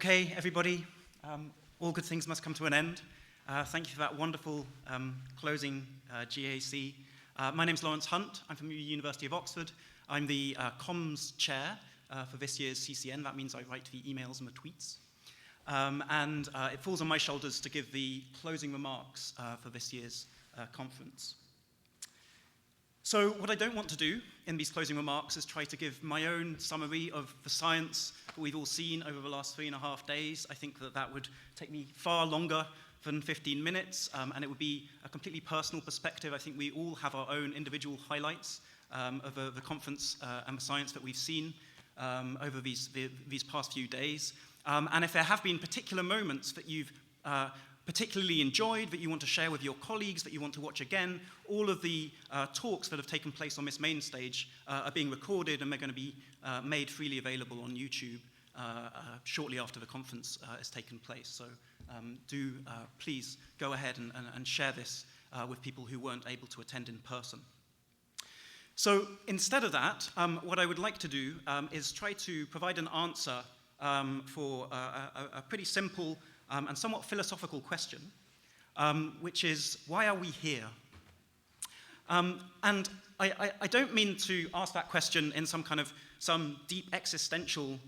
Okay, everybody, all good things must come to an end. Thank you for that wonderful closing GAC. My name's Laurence Hunt. I'm from the University of Oxford. I'm the comms chair for this year's CCN. That means I write the emails and the tweets. And it falls on my shoulders to give the closing remarks for this year's conference. So what I don't want to do in these closing remarks is try to give my own summary of the science that we've all seen over the last 3.5 days. I think that would take me far longer than 15 minutes, and it would be a completely personal perspective. I think we all have our own individual highlights of the conference and the science that we've seen over these past few days. And if there have been particular moments that you've particularly enjoyed, that you want to share with your colleagues, that you want to watch again, all of the talks that have taken place on this main stage are being recorded, and they're going to be made freely available on YouTube shortly after the conference has taken place. So do please go ahead and share this with people who weren't able to attend in person. So instead of that, what I would like to do is try to provide an answer for a pretty simple and somewhat philosophical question, which is, why are we here? And I don't mean to ask that question in some deep existential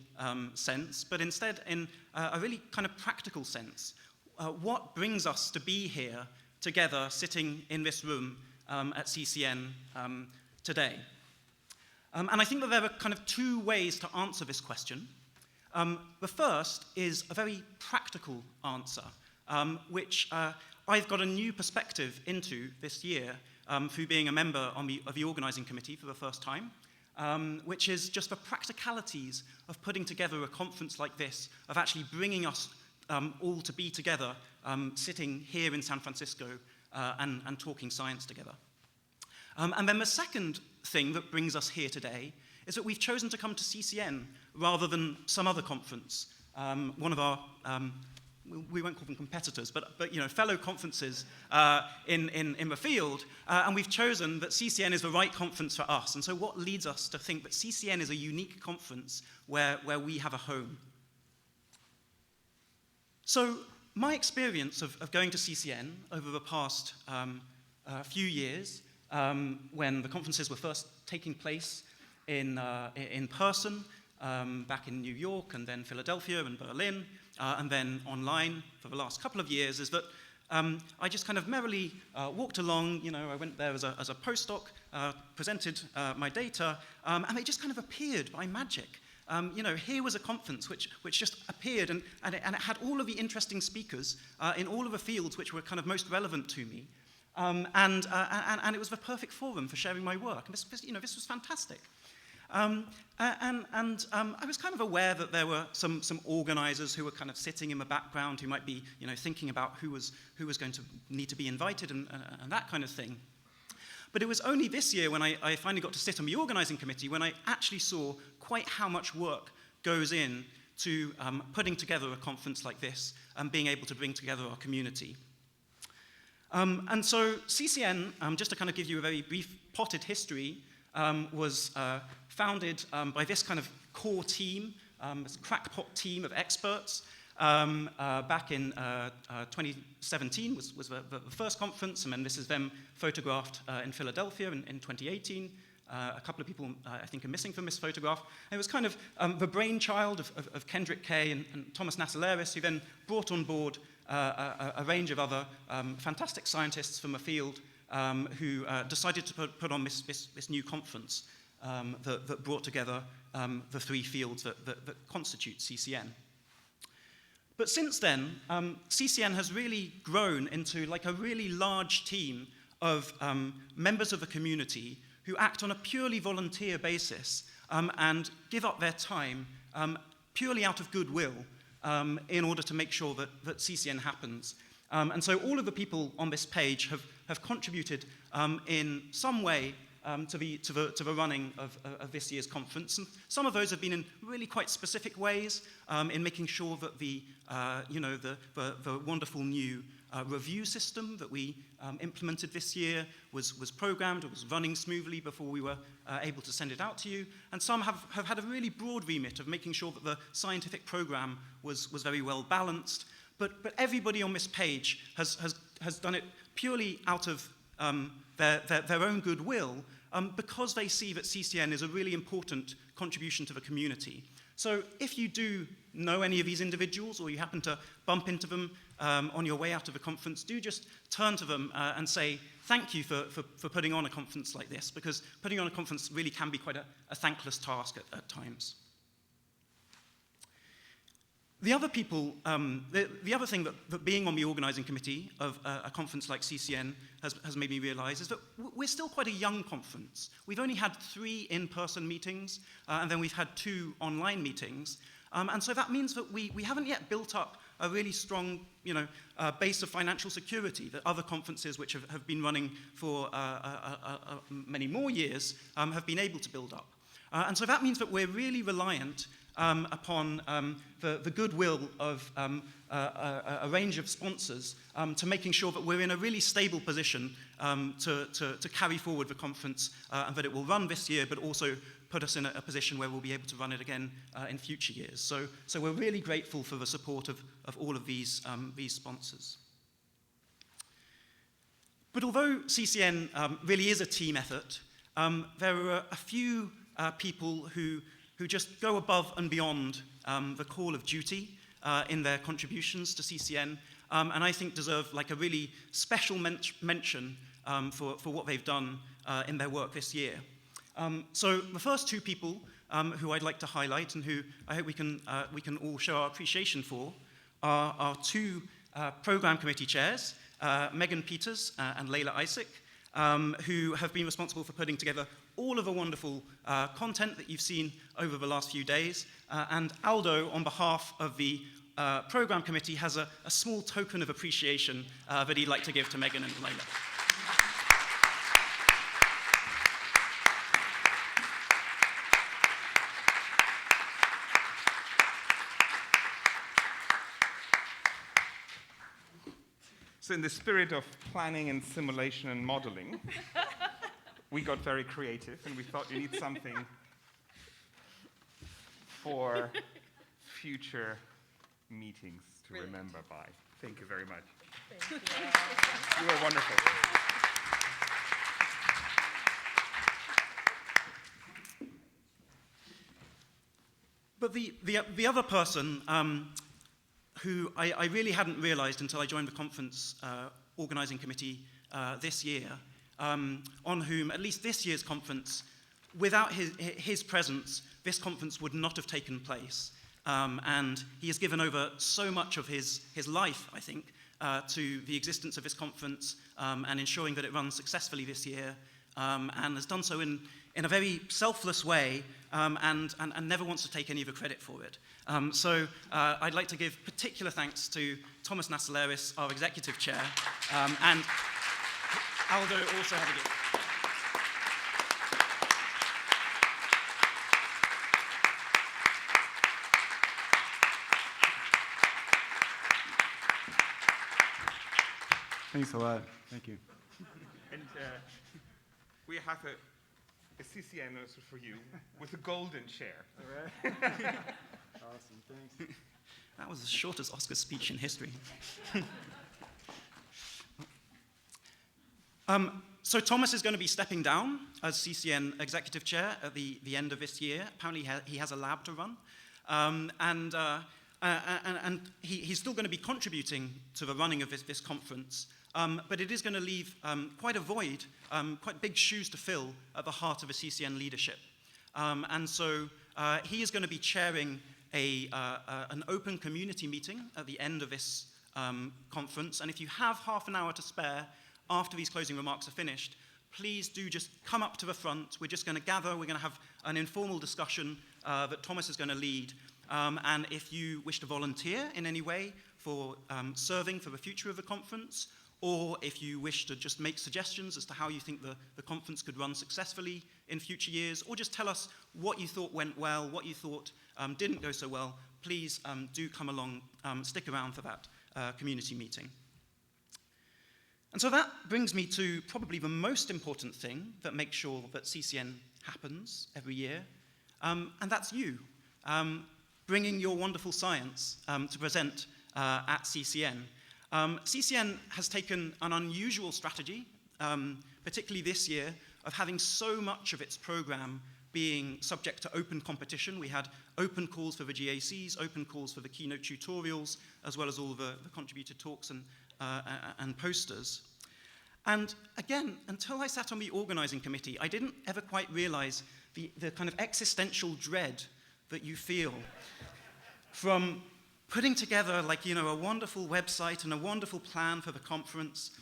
sense, but instead in a really kind of practical sense. What brings us to be here together, sitting in this room at CCN today? And I think that there are kind of two ways to answer this question. The first is a very practical answer, which I've got a new perspective into this year through being a member of the organizing committee for the first time, which is just the practicalities of putting together a conference like this, of actually bringing us all to be together, sitting here in San Francisco and talking science together. And then the second thing that brings us here today is that we've chosen to come to CCN rather than some other conference. One of our, we won't call them competitors, but fellow conferences in the field, and we've chosen that CCN is the right conference for us. And so what leads us to think that CCN is a unique conference where we have a home? So my experience of going to CCN over the past few years, when the conferences were first taking place in person, back in New York and then Philadelphia and Berlin, and then online for the last couple of years, is that I just kind of merrily walked along. I went there as a postdoc, presented my data, and they just kind of appeared by magic. Here was a conference which just appeared, and it had all of the interesting speakers in all of the fields which were kind of most relevant to me. And it was the perfect forum for sharing my work. And this was fantastic. And I was kind of aware that there were some organizers who were kind of sitting in the background, who might be thinking about who was going to need to be invited and that kind of thing. But it was only this year when I finally got to sit on the organizing committee when I actually saw quite how much work goes in to putting together a conference like this and being able to bring together our community. And so CCN, just to kind of give you a very brief potted history, was founded by this kind of core team, this crackpot team of experts. Back in 2017 was the first conference, and then this is them photographed in Philadelphia in 2018. A couple of people, I think, are missing from this photograph. And it was kind of the brainchild of Kendrick Kay and Thomas Nassaleris, who then brought on board a range of other fantastic scientists from the field who decided to put on this new conference that brought together the three fields that constitute CCN. But since then, CCN has really grown into like a really large team of members of the community who act on a purely volunteer basis and give up their time purely out of goodwill in order to make sure that CCN happens. And so all of the people on this page have contributed in some way to the running of this year's conference. And some of those have been in really quite specific ways in making sure that the wonderful new review system that we implemented this year was programmed, it was running smoothly before we were able to send it out to you. And some have had a really broad remit of making sure that the scientific program was very well balanced. But everybody on this page has done it purely out of their own goodwill, because they see that CCN is a really important contribution to the community. So if you do know any of these individuals, or you happen to bump into them on your way out of a conference, do just turn to them and say, thank you for putting on a conference like this, because putting on a conference really can be quite a thankless task at times. The other people, the other thing that being on the organizing committee of a conference like CCN has made me realize is that we're still quite a young conference. We've only had 3 in-person meetings, and then we've had 2 online meetings. And so that means that we haven't yet built up a really strong base of financial security that other conferences which have been running for many more years have been able to build up. And so that means that we're really reliant upon the goodwill of a range of sponsors to making sure that we're in a really stable position to carry forward the conference and that it will run this year, but also put us in a position where we'll be able to run it again in future years. So we're really grateful for the support of all of these sponsors. But although CCN really is a team effort, there are a few people who just go above and beyond the call of duty in their contributions to CCN, and I think deserve like a really special mention for what they've done in their work this year. So the first 2 people who I'd like to highlight and who I hope we can all show our appreciation for are 2 program committee chairs, Megan Peters and Layla Isaac, who have been responsible for putting together all of the wonderful content that you've seen over the last few days. And Aldo, on behalf of the program committee, has a small token of appreciation that he'd like to give to Megan and Layla. So in the spirit of planning and simulation and modeling, we got very creative, and we thought you need something for future meetings to remember by. Thank you very much. Thank you. You were wonderful. But the other person who I really hadn't realized until I joined the conference organizing committee this year, on whom, at least this year's conference, without his presence, this conference would not have taken place. And he has given over so much of his life, I think, to the existence of this conference and ensuring that it runs successfully this year, and has done so in a very selfless way, and never wants to take any of the credit for it. So I'd like to give particular thanks to Thomas Nassaleris, our executive chair, and Aldo also had a gift. Thanks a lot. Thank you. And we have a CCN also for you with a golden chair. All right. Awesome. Thanks. That was the shortest Oscar speech in history. So Thomas is going to be stepping down as CCN executive chair at the end of this year. Apparently he has a lab to run. And he's still going to be contributing to the running of this conference. But it is going to leave quite a void, quite big shoes to fill at the heart of the CCN leadership. And so he is going to be chairing an open community meeting at the end of this conference. And if you have half an hour to spare after these closing remarks are finished, please do just come up to the front. We're just going to gather. We're going to have an informal discussion that Thomas is going to lead. And if you wish to volunteer in any way for serving for the future of the conference, or if you wish to just make suggestions as to how you think the conference could run successfully in future years, or just tell us what you thought went well, what you thought didn't go so well, please do come along, stick around for that community meeting. And so that brings me to probably the most important thing that makes sure that CCN happens every year, and that's you, bringing your wonderful science to present at CCN. CCN has taken an unusual strategy, particularly this year, of having so much of its program being subject to open competition. We had open calls for the GACs, open calls for the keynote tutorials, as well as all the contributed talks and posters. And again, until I sat on the organizing committee, I didn't ever quite realize the kind of existential dread that you feel from putting together, like, you know, a wonderful website and a wonderful plan for the conference,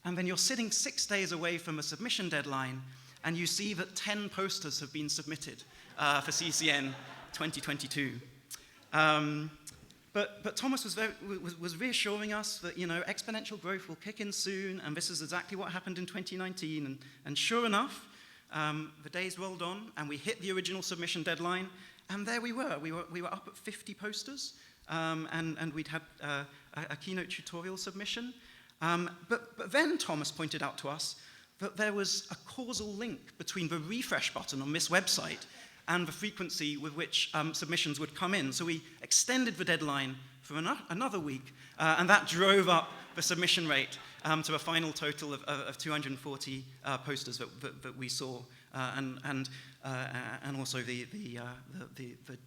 and then you're sitting 6 days away from a submission deadline, and you see that 10 posters have been submitted for CCN 2022. But Thomas was reassuring us that, you know, exponential growth will kick in soon, and this is exactly what happened in 2019. And sure enough, the days rolled on, and we hit the original submission deadline, and there we were. We were up at 50 posters, and we'd had a keynote tutorial submission. But then Thomas pointed out to us that there was a causal link between the refresh button on this website and the frequency with which submissions would come in. So we extended the deadline for another week, and that drove up the submission rate to a final total of 240 posters that we saw, and also the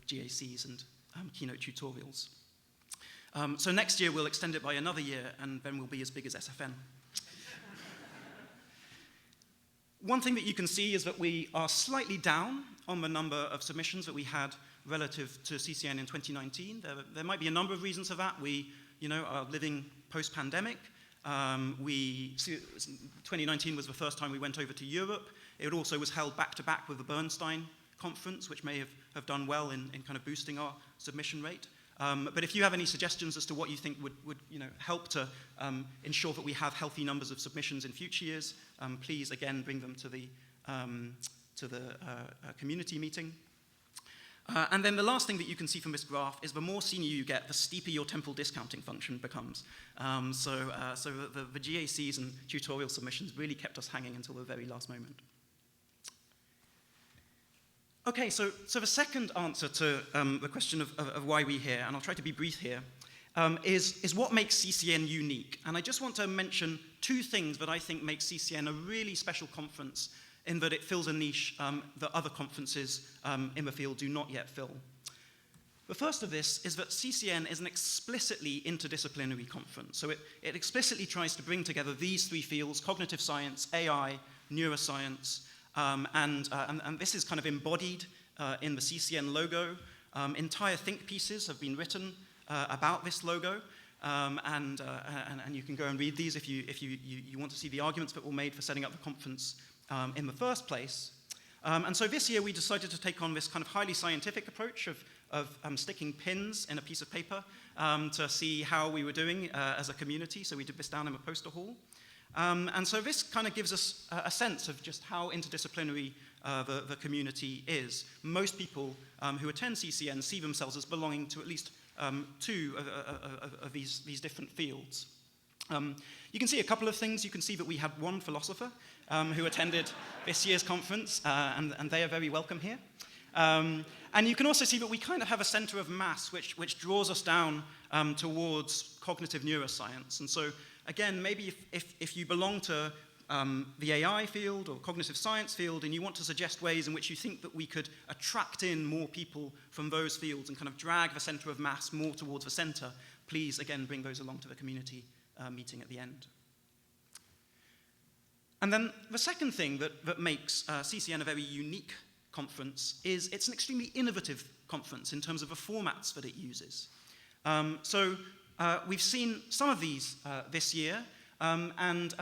GACs and keynote tutorials. So next year we'll extend it by another year, and then we'll be as big as SFN. One thing that you can see is that we are slightly down on the number of submissions that we had relative to CCN in 2019. There might be a number of reasons for that. We, you know, are living post-pandemic. 2019 was the first time we went over to Europe. It also was held back-to-back with the Bernstein conference, which may have done well in kind of boosting our submission rate. But if you have any suggestions as to what you think would you know, help to ensure that we have healthy numbers of submissions in future years, please, again, bring them to the community meeting. And then the last thing that you can see from this graph is the more senior you get, the steeper your temporal discounting function becomes. So the GACs and tutorial submissions really kept us hanging until the very last moment. Okay, so the second answer to the question of why we're here, and I'll try to be brief here, is what makes CCN unique. And I just want to mention two things that I think make CCN a really special conference in that it fills a niche that other conferences in the field do not yet fill. The first of this is that CCN is an explicitly interdisciplinary conference. So it explicitly tries to bring together these three fields: cognitive science, AI, neuroscience, and this is kind of embodied in the CCN logo. Entire think pieces have been written about this logo, and you can go and read these if you want to see the arguments that were made for setting up the conference in the first place. And so this year we decided to take on this kind of highly scientific approach of sticking pins in a piece of paper to see how we were doing as a community. So we did this down in the poster hall. And so this kind of gives us a sense of just how interdisciplinary the community is. Most people who attend CCN see themselves as belonging to at least two of these different fields. You can see a couple of things. You can see that we had one philosopher who attended this year's conference, and they are very welcome here. And you can also see that we kind of have a center of mass which draws us down towards cognitive neuroscience. And so, again, maybe if you belong to the AI field or cognitive science field and you want to suggest ways in which you think that we could attract in more people from those fields and kind of drag the center of mass more towards the center, please, again, bring those along to the community meeting at the end. And then the second thing that makes CCN a very unique conference is it's an extremely innovative conference in terms of the formats that it uses. So we've seen some of these this year, and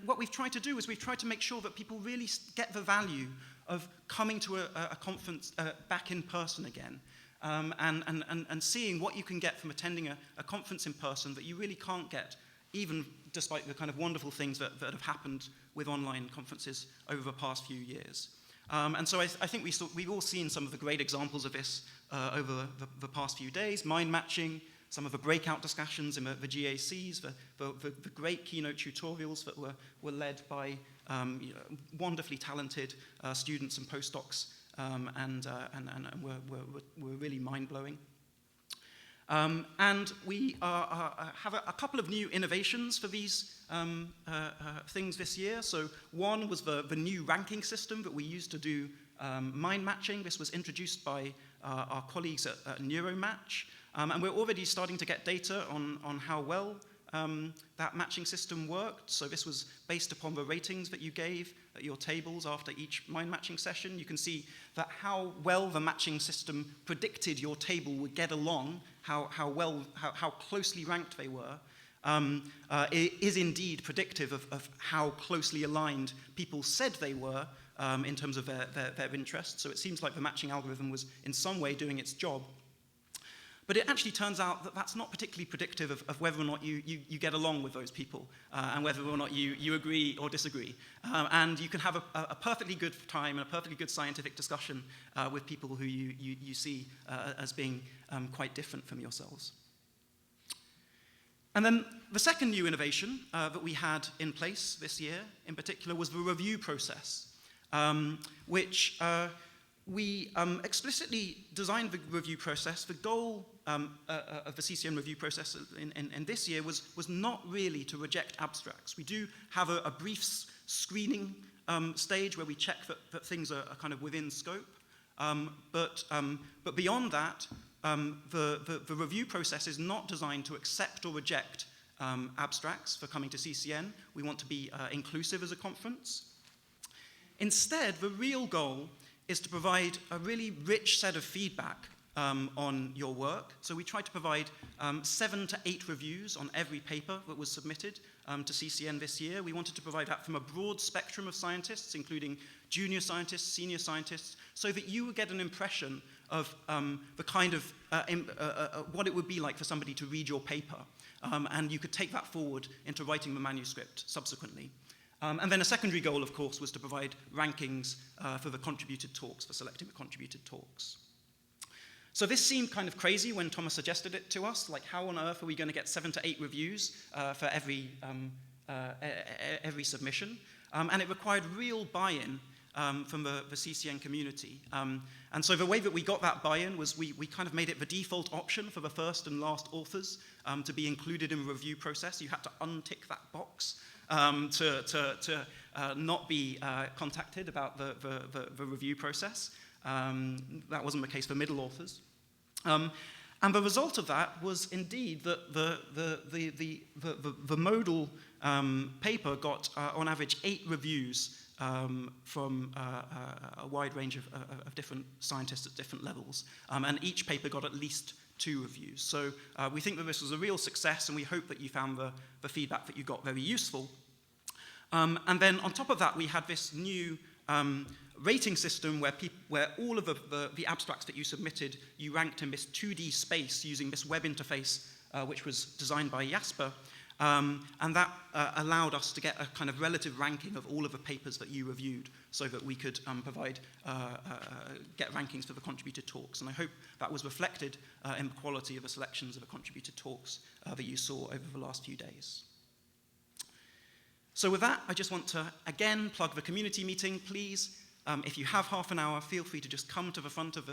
what we've tried to do is we've tried to make sure that people really get the value of coming to a conference back in person again, and seeing what you can get from attending a conference in person that you really can't get, even despite the kind of wonderful things that have happened with online conferences over the past few years. And so I think we've all seen some of the great examples of this over the past few days: mind matching, some of the breakout discussions in the GACs, the great keynote tutorials that were led by wonderfully talented students and postdocs, and were really mind-blowing. And we have a couple of new innovations for these things this year. So one was the new ranking system that we used to do mind matching. This was introduced by our colleagues at Neuromatch. And we're already starting to get data on how well that matching system worked. So this was based upon the ratings that you gave at your tables after each mind matching session. You can see that how well the matching system predicted your table would get along, how closely ranked they were, is indeed predictive of how closely aligned people said they were in terms of their interests. So it seems like the matching algorithm was in some way doing its job. But it actually turns out that that's not particularly predictive of whether or not you get along with those people and whether or not you agree or disagree. And you can have a perfectly good time and a perfectly good scientific discussion with people who you see as being quite different from yourselves. And then the second new innovation that we had in place this year, in particular, was the review process, which we explicitly designed the review process. The goal of the CCN review process in this year was not really to reject abstracts. We do have a brief screening stage where we check that things are kind of within scope. But beyond that, the review process is not designed to accept or reject abstracts for coming to CCN. We want to be inclusive as a conference. Instead, the real goal is to provide a really rich set of feedback on your work. So we tried to provide 7 to 8 reviews on every paper that was submitted to CCN this year. We wanted to provide that from a broad spectrum of scientists, including junior scientists, senior scientists, so that you would get an impression of the kind of what it would be like for somebody to read your paper. And you could take that forward into writing the manuscript subsequently. And then a secondary goal, of course, was to provide rankings for the contributed talks, for selecting the contributed talks. So this seemed kind of crazy when Thomas suggested it to us, like how on earth are we going to get 7 to 8 reviews for every submission? And it required real buy-in from the CCN community. And so the way that we got that buy-in was we kind of made it the default option for the first and last authors to be included in the review process. You had to untick that box to not be contacted about the review process. That wasn't the case for middle authors. And the result of that was indeed that the modal paper got, on average, 8 reviews from a wide range of different scientists at different levels. And each paper got at least 2 reviews. So we think that this was a real success, and we hope that you found the feedback that you got very useful. And then on top of that, we had this new rating system where all of the abstracts that you submitted, you ranked in this 2D space using this web interface, which was designed by Jasper. And that allowed us to get a kind of relative ranking of all of the papers that you reviewed so that we could get rankings for the contributed talks. And I hope that was reflected in the quality of the selections of the contributed talks that you saw over the last few days. So with that, I just want to, again, plug the community meeting. Please, if you have half an hour, feel free to just come to the front of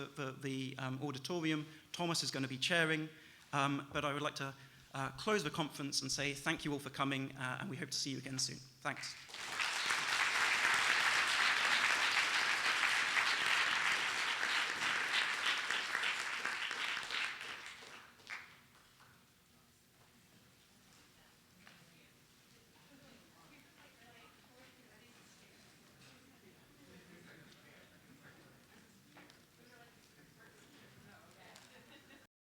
the auditorium. Thomas is going to be chairing. But I would like to close the conference and say thank you all for coming, and we hope to see you again soon. Thanks.